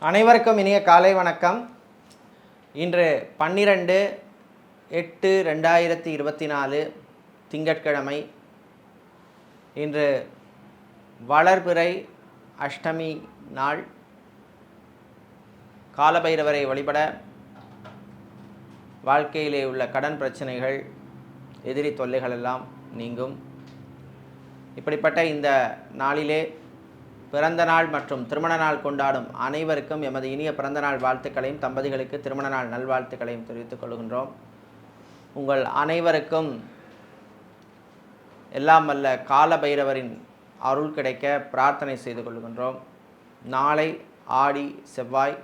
அனைவருக்கும் இனிய காலை வணக்கம். இன்று 12/8/2024 திங்கட்கிழமை. இன்று வளர்பிறை அஷ்டமி நாள். காலபைரவரை வழிபட வாழ்க்கையிலே உள்ள கடன் பிரச்சனைகள், எதிரி தொல்லைகள் எல்லாம் நீங்கும். இப்படிப்பட்ட இந்த நாளிலே பிறந்த நாள் மற்றும் திருமண நாள் கொண்டாடும் அனைவருக்கும் எமது இனிய பிறந்த நாள் வாழ்த்துக்களையும், தம்பதிகளுக்கு திருமண நாள் நல்வாழ்த்துக்களையும் தெரிவித்துக் கொள்கின்றோம். உங்கள் அனைவருக்கும் எல்லாம் வல்ல காலபைரவரின் அருள் கிடைக்க பிரார்த்தனை செய்து கொள்கின்றோம். நாளை ஆடி செவ்வாய்.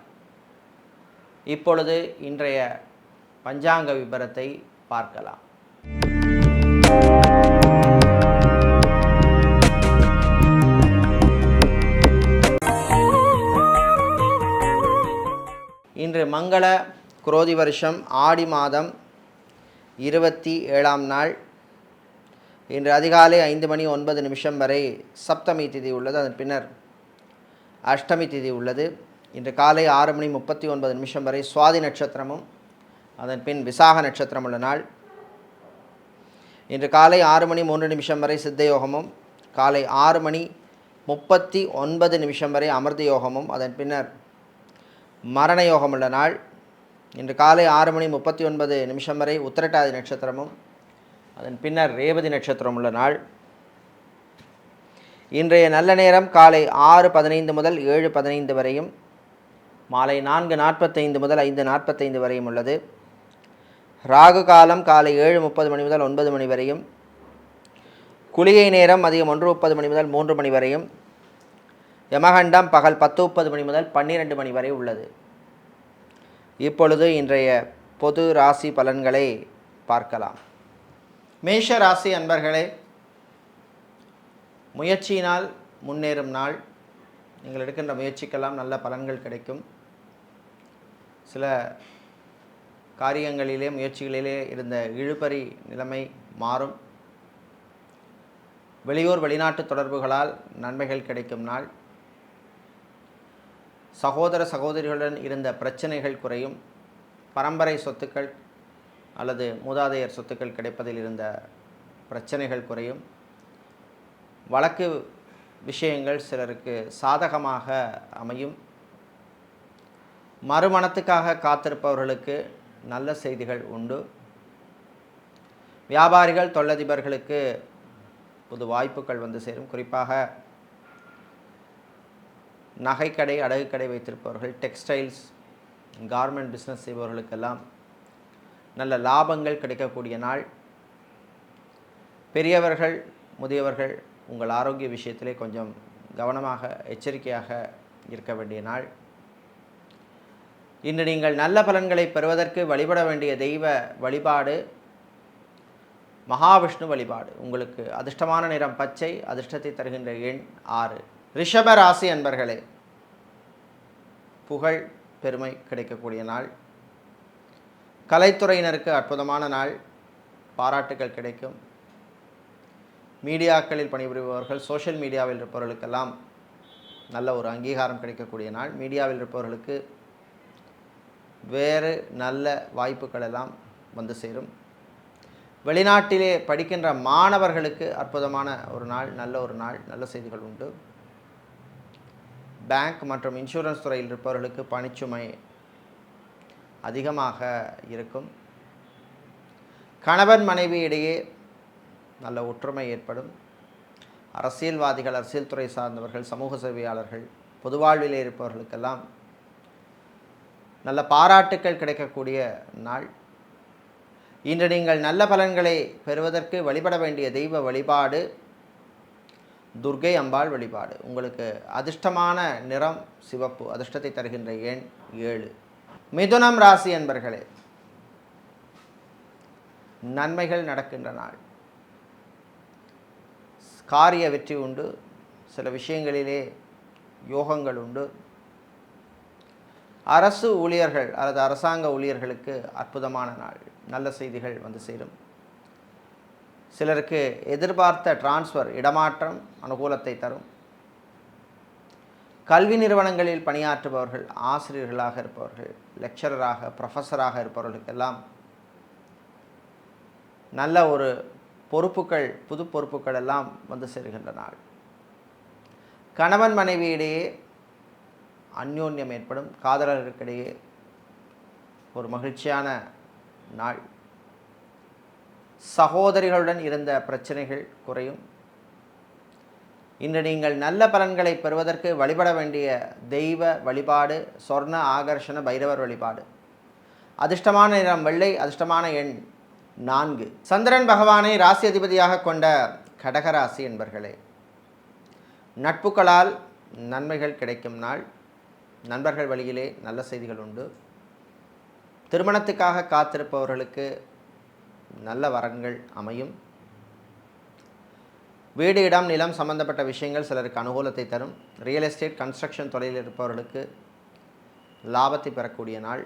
இப்பொழுது இன்றைய பஞ்சாங்க விபரத்தை பார்க்கலாம். இன்று மங்கள குரோதி வருஷம் ஆடி மாதம் 27ஆம் நாள். இன்று அதிகாலை 5:09 வரை சப்தமி திதி உள்ளது. அதன் பின்னர் அஷ்டமி திதி உள்ளது. இன்று காலை 6:39 வரை சுவாதி நட்சத்திரமும் அதன் பின் விசாக நட்சத்திரம் உள்ள நாள். இன்று காலை 6:03 வரை சித்த யோகமும், காலை 6:39 வரை அமிர்த யோகமும், அதன் பின்னர் மரண யோகம் உள்ள நாள். இன்று காலை 6:39 வரை உத்திரட்டாதி நட்சத்திரமும், அதன் பின்னர் ரேவதி நட்சத்திரம் உள்ள நாள். இன்றைய நல்ல நேரம் காலை 6:15 முதல் 7:15 வரையும், மாலை 4:45 முதல் 5:45 வரையும் உள்ளது. ராகு காலம் காலை 7:30 மணி முதல் 9 மணி வரையும், குளிகை நேரம் மதியம் 1:30 மணி முதல் 3 மணி வரையும், யமகண்டம் பகல் 10:30 மணி முதல் 12 மணி வரை உள்ளது. இப்பொழுது இன்றைய பொது ராசி பலன்களை பார்க்கலாம். மேஷ ராசி அன்பர்களே, முயற்சியினால் முன்னேறும் நாள். நீங்கள் எடுக்கின்ற முயற்சிக்கெல்லாம் நல்ல பலன்கள் கிடைக்கும். சில காரியங்களிலே முயற்சிகளிலே இருந்த இழுபறி நிலைமை மாறும். வெளியூர் வெளிநாட்டு தொடர்புகளால் நன்மைகள் கிடைக்கும் நாள். சகோதர சகோதரிகளுடன் இருந்த பிரச்சனைகள் குறையும். பரம்பரை சொத்துக்கள் அல்லது மூதாதையர் சொத்துக்கள் கிடைப்பதில் இருந்த பிரச்சனைகள் குறையும். வழக்கு விஷயங்கள் சிலருக்கு சாதகமாக அமையும். மறுமணத்துக்காக காத்திருப்பவர்களுக்கு நல்ல செய்திகள் உண்டு. வியாபாரிகள் தொழிலதிபர்களுக்கு புது வாய்ப்புகள் வந்து சேரும். குறிப்பாக நகைக்கடை, அடகுக்கடை வைத்திருப்பவர்கள், டெக்ஸ்டைல்ஸ், கார்மெண்ட் பிஸ்னஸ் செய்பவர்களுக்கெல்லாம் நல்ல லாபங்கள் கிடைக்கக்கூடிய நாள். பெரியவர்கள், முதியவர்கள் உங்கள் ஆரோக்கிய விஷயத்திலே கொஞ்சம் கவனமாக, எச்சரிக்கையாக இருக்க வேண்டிய நாள். இன்று நீங்கள் நல்ல பலன்களை பெறுவதற்கு வழிபட வேண்டிய தெய்வ வழிபாடு மகாவிஷ்ணு வழிபாடு. உங்களுக்கு அதிர்ஷ்டமான நிறம் பச்சை, அதிர்ஷ்டத்தை தருகின்ற எண் 6. ரிஷப ராசி அன்பர்களே, புகழ் பெருமை கிடைக்கக்கூடிய நாள். கலைத்துறையினருக்கு அற்புதமான நாள். பாராட்டுகள் கிடைக்கும். மீடியாக்களில் பணிபுரிபவர்கள், சோஷியல் மீடியாவில் இருப்பவர்களுக்கெல்லாம் நல்ல ஒரு அங்கீகாரம் கிடைக்கக்கூடிய நாள். மீடியாவில் இருப்பவர்களுக்கு வேறு நல்ல வாய்ப்புகள் எல்லாம் வந்து சேரும். வெளிநாட்டிலே படிக்கின்ற மாணவர்களுக்கு அற்புதமான ஒரு நாள், நல்ல ஒரு நாள், நல்ல செய்திகள் உண்டு. பேங்க் மற்றும் இன்சூரன்ஸ் துறையில் இருப்பவர்களுக்கு பணிச்சுமை அதிகமாக இருக்கும். கணவன் மனைவி இடையே நல்ல ஒற்றுமை ஏற்படும். அரசியல்வாதிகள், அரசியல் துறை சார்ந்தவர்கள், சமூக சேவையாளர்கள், பொது வாழ்விலே இருப்பவர்களுக்கெல்லாம் நல்ல பாராட்டுக்கள் கிடைக்கக்கூடிய நாள். இன்று நீங்கள் நல்ல பலன்களை பெறுவதற்கு வழிபட வேண்டிய தெய்வ வழிபாடு துர்க்கை அம்பாள் வழிபாடு. உங்களுக்கு அதிர்ஷ்டமான நிறம் சிவப்பு, அதிர்ஷ்டத்தை தருகின்ற எண் 7. மிதுனம் ராசி என்பர்களே, நன்மைகள் நடக்கின்ற நாள். காரிய வெற்றி உண்டு. சில விஷயங்களிலே யோகங்கள் உண்டு. அரசு ஊழியர்கள் அல்லது அரசாங்க ஊழியர்களுக்கு அற்புதமான நாள். நல்ல செய்திகள் வந்து சேரும். சிலருக்கு எதிர்பார்த்த டிரான்ஸ்ஃபர், இடமாற்றம் அனுகூலத்தை தரும். கல்வி நிறுவனங்களில் பணியாற்றுபவர்கள், ஆசிரியர்களாக இருப்பவர்கள், லெக்சரராக, ப்ரொஃபஸராக இருப்பவர்களுக்கெல்லாம் நல்ல ஒரு பொறுப்புகள், புது பொறுப்புகள் எல்லாம் வந்து சேருகின்ற நாள். கணவன் மனைவியிடையே அந்யோன்யம் ஏற்படும். காதலர்களுக்கிடையே ஒரு மகிழ்ச்சியான நாள். சகோதரிகளுடன் இருந்த பிரச்சனைகள் குறையும். இன்று நீங்கள் நல்ல பலன்களை பெறுவதற்கு வழிபட வேண்டிய தெய்வ வழிபாடு சொர்ண ஆகர்ஷண பைரவர் வழிபாடு. அதிர்ஷ்டமான நிறம் வெள்ளை, அதிர்ஷ்டமான எண் 4. சந்திரன் பகவானை ராசி அதிபதியாக கொண்ட கடகராசி என்பர்களே, நட்புகளால் நன்மைகள் கிடைக்கும் நாள். நண்பர்கள் வழியிலே நல்ல செய்திகள் உண்டு. திருமணத்துக்காக காத்திருப்பவர்களுக்கு நல்ல வரன்கள் அமையும். வீடு, இடம், நிலம் சம்பந்தப்பட்ட விஷயங்கள் சிலருக்கு அனுகூலத்தை தரும். ரியல் எஸ்டேட், கன்ஸ்ட்ரக்ஷன் தொழிலில் இருப்பவர்களுக்கு லாபத்தை பெறக்கூடிய நாள்.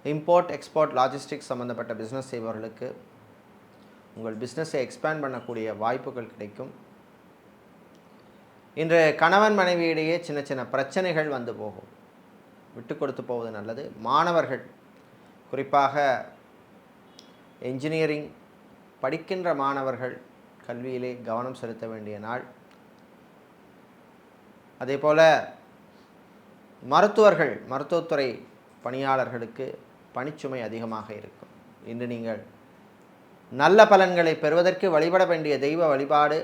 இம்போர்ட், எக்ஸ்போர்ட், லாஜிஸ்டிக்ஸ் சம்பந்தப்பட்ட பிஸ்னஸ் செய்பவர்களுக்கு உங்கள் பிஸ்னஸை எக்ஸ்பேண்ட் பண்ணக்கூடிய வாய்ப்புகள் கிடைக்கும். இன்று கணவன் மனைவியிடையே சின்ன சின்ன பிரச்சனைகள் வந்து போகும். விட்டு கொடுத்து போவது நல்லது. மாணவர்கள், குறிப்பாக என்ஜினியரிங் படிக்கின்ற மாணவர்கள் கல்வியிலே கவனம் செலுத்த வேண்டிய நாள். அதேபோல் மருத்துவர்கள், மருத்துவத்துறை பணியாளர்களுக்கு பணிச்சுமை அதிகமாக இருக்கும். இன்று நீங்கள் நல்ல பலன்களை பெறுவதற்கு வழிபட வேண்டிய தெய்வ வழிபாடு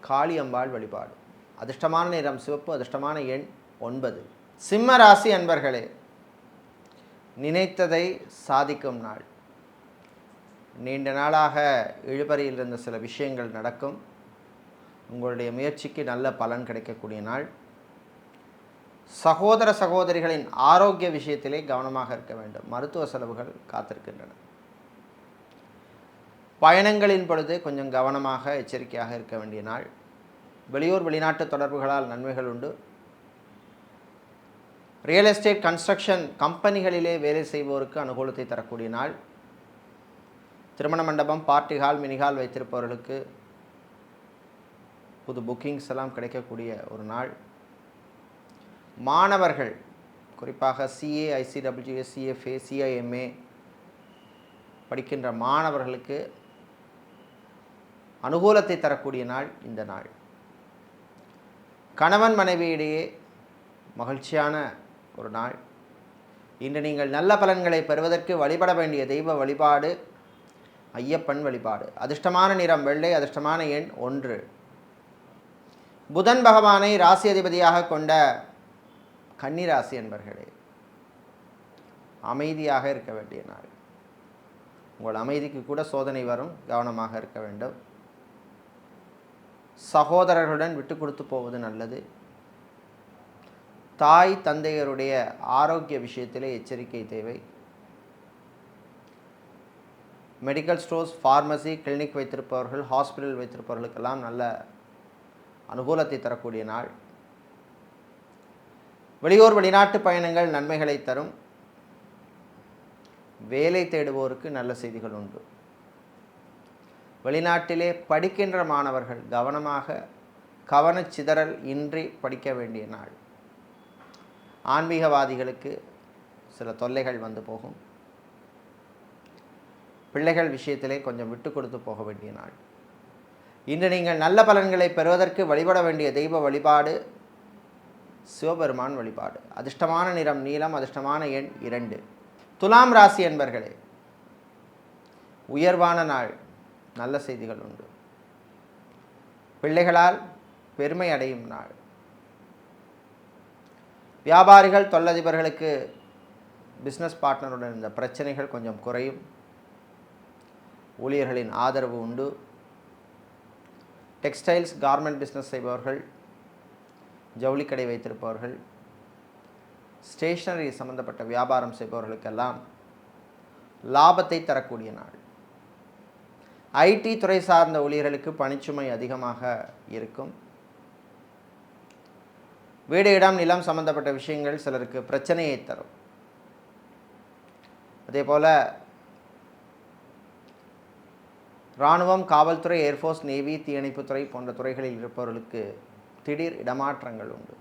காளியம்பாள் வழிபாடு. அதிர்ஷ்டமான நிறம் சிவப்பு, அதிர்ஷ்டமான எண் 9. சிம்ம ராசி அன்பர்களே, நினைத்ததை சாதிக்கும் நாள். நீண்ட நாளாக இழுபறியில் இருந்த சில விஷயங்கள் நடக்கும். உங்களுடைய முயற்சிக்கு நல்ல பலன் கிடைக்கக்கூடிய நாள். சகோதர சகோதரிகளின் ஆரோக்கிய விஷயத்திலே கவனமாக இருக்க வேண்டும். மருத்துவ செலவுகள் காத்திருக்கின்றன. பயணங்களின் பொழுது கொஞ்சம் கவனமாக, எச்சரிக்கையாக இருக்க வேண்டிய நாள். வெளியூர், வெளிநாட்டு தொடர்புகளால் நன்மைகள் உண்டு. ரியல் எஸ்டேட், கன்ஸ்ட்ரக்ஷன் கம்பெனிகளிலே வேலை செய்வோருக்கு அனுகூலத்தை தரக்கூடிய நாள். திருமண மண்டபம், பார்ட்டி ஹால், மினி ஹால் வைத்திருப்பவர்களுக்கு புது புக்கிங்ஸ் எல்லாம் கிடைக்கக்கூடிய ஒரு நாள். மாணவர்கள், குறிப்பாக சிஏ, ஐசிடபிள்யூஎஸ், சிஎஃப்ஏ, சிஐஎம்ஏ படிக்கின்ற மாணவர்களுக்கு அனுகூலத்தை தரக்கூடிய நாள் இந்த நாள். கணவன் மனைவியிடையே மகிழ்ச்சியான ஒரு நாள். இன்று நீங்கள் நல்ல பலன்களை பெறுவதற்கு வழிபட வேண்டிய தெய்வ வழிபாடு ஐயப்பன் வழிபாடு. அதிர்ஷ்டமான நிறம் வெள்ளை, அதிர்ஷ்டமான எண் 1. புதன் பகவானை ராசி அதிபதியாக கொண்ட கன்னிராசி என்பர்களே, அமைதியாக இருக்க வேண்டிய நாள். உங்கள் அமைதிக்கு கூட சோதனை வரும். கவனமாக இருக்க வேண்டும். சகோதரர்களுடன் விட்டு கொடுத்து போவது நல்லது. தாய் தந்தையருடைய ஆரோக்கிய விஷயத்திலே எச்சரிக்கை தேவை. மெடிக்கல் ஸ்டோர்ஸ், ஃபார்மசி, கிளினிக் வைத்திருப்பவர்கள், ஹாஸ்பிட்டல் வைத்திருப்பவர்களுக்கெல்லாம் நல்ல அனுகூலத்தை தரக்கூடிய நாள். வெளியூர், வெளிநாட்டு பயணங்கள் நன்மைகளை தரும். வேலை தேடுவோருக்கு நல்ல செய்திகள் உண்டு. வெளிநாட்டிலே படிக்கின்ற மாணவர்கள் கவனமாக, கவனச்சிதறல் இன்றி படிக்க வேண்டிய நாள். ஆன்மீகவாதிகளுக்கு சில தொல்லைகள் வந்து போகும். பிள்ளைகள் விஷயத்திலே கொஞ்சம் விட்டு கொடுத்து போக வேண்டிய நாள். இன்று நீங்கள் நல்ல பலன்களை பெறுவதற்கு வழிபட வேண்டிய தெய்வ வழிபாடு சிவபெருமான் வழிபாடு. அதிர்ஷ்டமான நிறம் நீலம், அதிர்ஷ்டமான எண் 2. துலாம் ராசி என்பர்களே, உயர்வான நாள். நல்ல செய்திகள் உண்டு. பிள்ளைகளால் பெருமை அடையும் நாள். வியாபாரிகள், தொழிலதிபர்களுக்கு பிஸ்னஸ் பார்ட்னருடன் இருந்த பிரச்சனைகள் கொஞ்சம் குறையும். ஊழியர்களின் ஆதரவு உண்டு. டெக்ஸ்டைல்ஸ், கார்மெண்ட் பிஸ்னஸ் செய்பவர்கள், ஜவுளிக்கடை வைத்திருப்பவர்கள், ஸ்டேஷனரி சம்பந்தப்பட்ட வியாபாரம் செய்பவர்களுக்கெல்லாம் லாபத்தை தரக்கூடிய நாள். ஐடி துறை சார்ந்த ஊழியர்களுக்கு பணிச்சுமை அதிகமாக இருக்கும். வீடு, இடம், நிலம் சம்பந்தப்பட்ட விஷயங்கள் சிலருக்கு பிரச்சனையை தரும். அதேபோல் இராணுவம், காவல்துறை, ஏர்ஃபோர்ஸ், நேவி, தீயணைப்புத்துறை போன்ற துறைகளில் இருப்பவர்களுக்கு திடீர் இடமாற்றங்கள் உண்டு.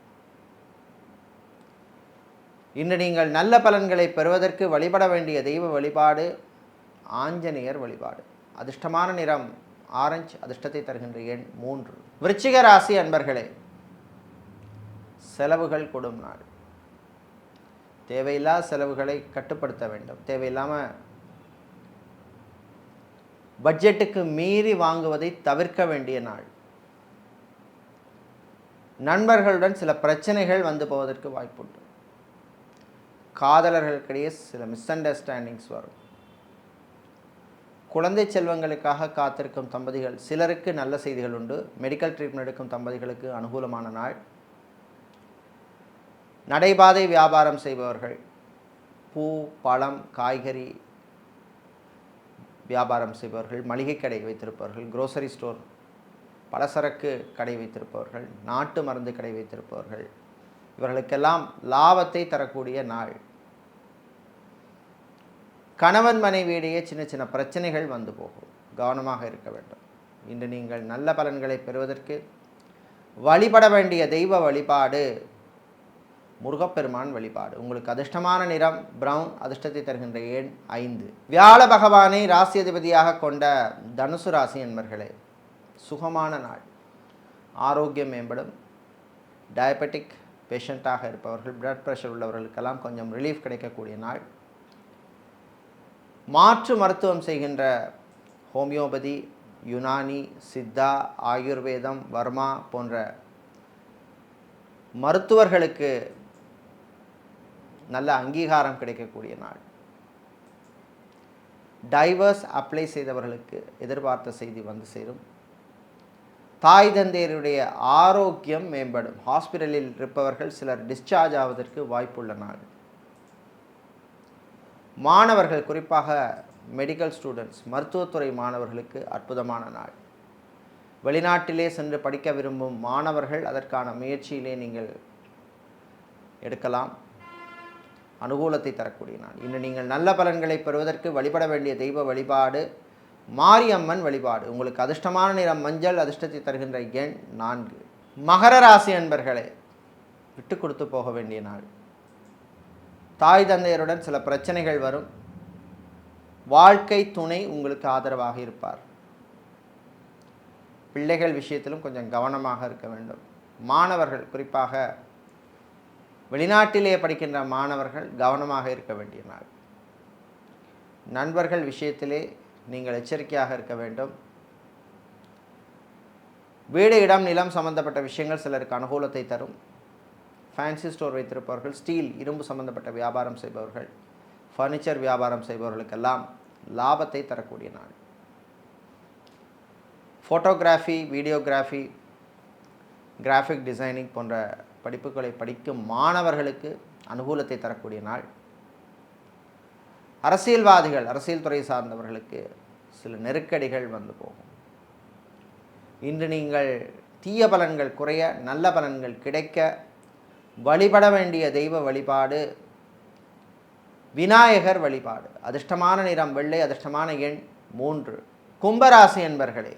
இன்று நீங்கள் நல்ல பலன்களை பெறுவதற்கு வழிபட வேண்டிய தெய்வ வழிபாடு ஆஞ்சநேயர் வழிபாடு. அதிர்ஷ்டமான நிறம் ஆரஞ்சு. அதிர்ஷ்டத்தை தருகின்ற எண் 3. விருச்சிக ராசி அன்பர்களே, செலவுகள் கொடும் நாள். தேவையில்லா செலவுகளை கட்டுப்படுத்த வேண்டும். தேவையில்லாமல் பட்ஜெட்டுக்கு மீறி வாங்குவதை தவிர்க்க வேண்டிய நாள். நண்பர்களுடன் சில பிரச்சனைகள் வந்து போவதற்கு வாய்ப்புண்டு. காதலர்களுக்கிடையே சில மிஸ் அண்டர்ஸ்டாண்டிங்ஸ் வரும். குழந்தை செல்வங்களுக்காக காத்திருக்கும் தம்பதிகள் சிலருக்கு நல்ல செய்திகள் உண்டு. மெடிக்கல் ட்ரீட்மெண்ட் எடுக்கும் தம்பதிகளுக்கு அனுகூலமான நாள். நடைபாதை வியாபாரம் செய்பவர்கள், பூ, பழம், காய்கறி வியாபாரம் செய்பவர்கள், மளிகை கடை வைத்திருப்பவர்கள், குரோசரி ஸ்டோர், பலசரக்கு கடை வைத்திருப்பவர்கள், நாட்டு மருந்து கடை வைத்திருப்பவர்கள், இவர்களுக்கெல்லாம் லாபத்தை தரக்கூடிய நாள். கணவன் மனைவியிடையே சின்ன சின்ன பிரச்சனைகள் வந்து போகும். கவனமாக இருக்க வேண்டும். இன்று நீங்கள் நல்ல பலன்களை பெறுவதற்கு வழிபட வேண்டிய தெய்வ வழிபாடு முருகப்பெருமான் வழிபாடு. உங்களுக்கு அதிர்ஷ்டமான நிறம் பிரவுன். அதிர்ஷ்டத்தை தருகின்ற எண் 5. வியாழ பகவானை ராசி அதிபதியாக கொண்ட தனுசு ராசி என்பர்களே, சுகமான நாள். ஆரோக்கியம் மேம்படும். டயபெட்டிக் பேஷண்ட்டாக இருப்பவர்கள், பிளட் ப்ரெஷர் உள்ளவர்களுக்கெல்லாம் கொஞ்சம் ரிலீஃப் கிடைக்கக்கூடிய நாள். மாற்று மருத்துவம் செய்கின்ற ஹோமியோபதி, யுனானி, சித்தா, ஆயுர்வேதம், வர்மா போன்ற மருத்துவர்களுக்கு நல்ல அங்கீகாரம் கிடைக்கக்கூடிய நாள். டைவர்ஸ் அப்ளை செய்தவர்களுக்கு எதிர்பார்த்த செய்தி வந்து சேரும். தாய் தந்தையருடைய ஆரோக்கியம் மேம்படும். ஹாஸ்பிட்டலில் இருப்பவர்கள் சிலர் டிஸ்சார்ஜ் ஆவதற்கு வாய்ப்புள்ள நாள். மாணவர்கள், குறிப்பாக மெடிக்கல் ஸ்டூடெண்ட்ஸ், மருத்துவத்துறை மாணவர்களுக்கு அற்புதமான நாள். வெளிநாட்டிலே சென்று படிக்க விரும்பும் மாணவர்கள் அதற்கான முயற்சியிலே நீங்கள் எடுக்கலாம். அனுகூலத்தை தரக்கூடிய நாள். இன்று நீங்கள் நல்ல பலன்களை பெறுவதற்கு வழிபட வேண்டிய தெய்வ வழிபாடு மாரியம்மன் வழிபாடு. உங்களுக்கு அதிர்ஷ்டமான நிறம் மஞ்சள். அதிர்ஷ்டத்தை தருகின்ற எண் 4. மகர ராசி அன்பர்களே, விட்டு கொடுத்து போக வேண்டிய நாள். தாய் தந்தையருடன் சில பிரச்சனைகள் வரும். வாழ்க்கை துணை உங்களுக்கு ஆதரவாக இருப்பார். பிள்ளைகள் விஷயத்திலும் கொஞ்சம் கவனமாக இருக்க வேண்டும். மாணவர்கள், குறிப்பாக வெளிநாட்டிலே படிக்கின்ற மாணவர்கள் கவனமாக இருக்க வேண்டிய நாள். நண்பர்கள் விஷயத்திலே நீங்கள் எச்சரிக்கையாக இருக்க வேண்டும். வீடு, இடம், நிலம் சம்பந்தப்பட்ட விஷயங்கள் சிலருக்கு அனுகூலத்தை தரும். ஃபேன்சி ஸ்டோர் வைத்திருப்பவர்கள், ஸ்டீல், இரும்பு சம்பந்தப்பட்ட வியாபாரம் செய்பவர்கள், ஃபர்னிச்சர் வியாபாரம் செய்பவர்களுக்கெல்லாம் லாபத்தை தரக்கூடிய நாள். ஃபோட்டோகிராஃபி, வீடியோகிராஃபி, கிராஃபிக் டிசைனிங் போன்ற படிப்புகளை படிக்கும் மாணவர்களுக்கு அனுகூலத்தை தரக்கூடிய நாள். அரசியல்வாதிகள், அரசியல் துறை சார்ந்தவர்களுக்கு சில நெருக்கடிகள் வந்து போகும். இன்று நீங்கள் தீய பலன்கள் குறைய, நல்ல பலன்கள் கிடைக்க வழிபட வேண்டிய தெய்வ வழிபாடு விநாயகர் வழிபாடு. அதிர்ஷ்டமான நிறம் வெள்ளை. அதிர்ஷ்டமான எண் 3. கும்பராசி என்பர்களே,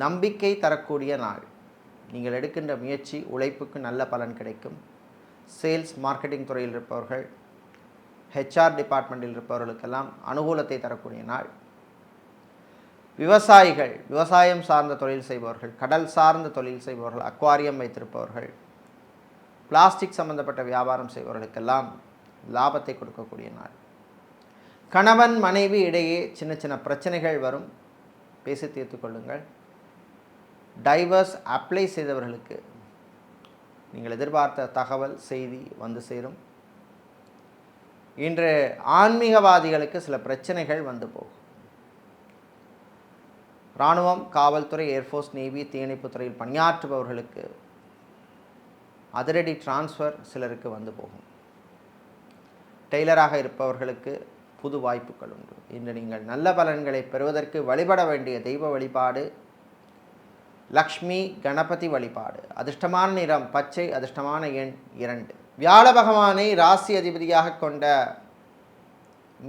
நம்பிக்கை தரக்கூடிய நாள். நீங்கள் எடுக்கின்ற முயற்சி, உழைப்புக்கு நல்ல பலன் கிடைக்கும். சேல்ஸ், மார்க்கெட்டிங் துறையில் இருப்பவர்கள், ஹெச்ஆர் டிபார்ட்மெண்ட்டில் இருப்பவர்களுக்கெல்லாம் அனுகூலத்தை தரக்கூடிய நாள். விவசாயிகள், விவசாயம் சார்ந்த தொழில் செய்பவர்கள், கடல் சார்ந்த தொழில் செய்பவர்கள், அக்வாரியம் வைத்திருப்பவர்கள், பிளாஸ்டிக் சம்பந்தப்பட்ட வியாபாரம் செய்பவர்களுக்கெல்லாம் லாபத்தை கொடுக்கக்கூடிய நாள். கணவன் மனைவி இடையே சின்ன சின்ன பிரச்சனைகள் வரும். பேசி தீர்த்து கொள்ளுங்கள். டைவர்ஸ் அப்ளை செய்தவர்களுக்கு நீங்கள் எதிர்பார்த்த தகவல், செய்தி வந்து சேரும். இன்று ஆன்மீகவாதிகளுக்கு சில பிரச்சனைகள் வந்து போகும். இராணுவம், காவல்துறை, ஏர்ஃபோர்ஸ், நேவி, தீயணைப்பு துறையில் பணியாற்றுபவர்களுக்கு அதிரடி டிரான்ஸ்ஃபர் சிலருக்கு வந்து போகும். டெய்லராக இருப்பவர்களுக்கு புது வாய்ப்புகள் உண்டு. இன்று நீங்கள் நல்ல பலன்களை பெறுவதற்கு வழிபட வேண்டிய தெய்வ வழிபாடு லக்ஷ்மி கணபதி வழிபாடு. அதிர்ஷ்டமான நிறம் பச்சை. அதிர்ஷ்டமான எண் 2. வியாழ பகவானை ராசி அதிபதியாக கொண்ட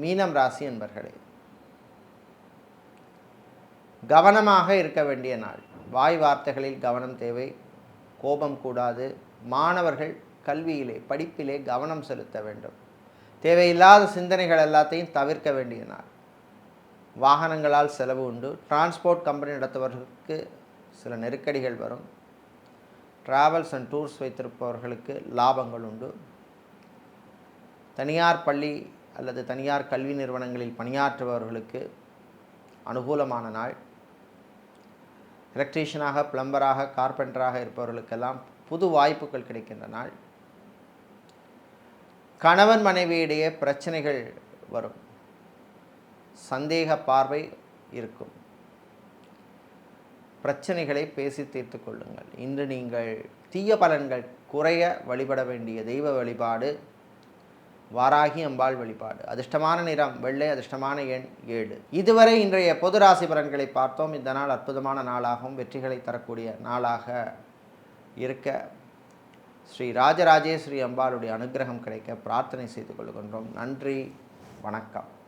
மீனம் ராசி என்பர்களே, கவனமாக இருக்க வேண்டிய நாள். வாய் வார்த்தைகளில் கவனம் தேவை. கோபம் கூடாது. மாணவர்கள் கல்வியிலே படிப்பிலே கவனம் செலுத்த வேண்டும். தேவையில்லாத சிந்தனைகள் எல்லாத்தையும் தவிர்க்க வேண்டிய நாள். வாகனங்களால் செலவு உண்டு. டிரான்ஸ்போர்ட் கம்பெனி நடத்துபவர்களுக்கு சில நெருக்கடிகள் வரும். ட்ராவல்ஸ் அண்ட் டூர்ஸ் வைத்திருப்பவர்களுக்கு லாபங்கள் உண்டு. தனியார் பள்ளி அல்லது தனியார் கல்வி நிறுவனங்களில் பணியாற்றுபவர்களுக்கு அனுகூலமான நாள். எலக்ட்ரீஷியனாக, பிளம்பராக, கார்பெண்டராக இருப்பவர்களுக்கெல்லாம் புது வாய்ப்புகள் கிடைக்கின்ற நாள். கணவன் மனைவியிடையே பிரச்சனைகள் வரும். சந்தேக பார்வை இருக்கும். பிரச்சனைகளை பேசி தீர்த்து கொள்ளுங்கள். இன்று நீங்கள் தீய பலன்கள் குறைய வழிபட வேண்டிய தெய்வ வழிபாடு வாராகி அம்பாள் வழிபாடு. அதிர்ஷ்டமான நிறம் வெள்ளை, அதிர்ஷ்டமான எண் 7. இதுவரை இன்றைய பொது ராசி பலன்களை பார்த்தோம். இந்த நாள் அற்புதமான நாளாகவும் வெற்றிகளை தரக்கூடிய நாளாக இருக்க ஸ்ரீ ராஜராஜேஸ்வரி அம்பாளுடைய அனுகிரகம் கிடைக்க பிரார்த்தனை செய்து கொள்கின்றோம். நன்றி, வணக்கம்.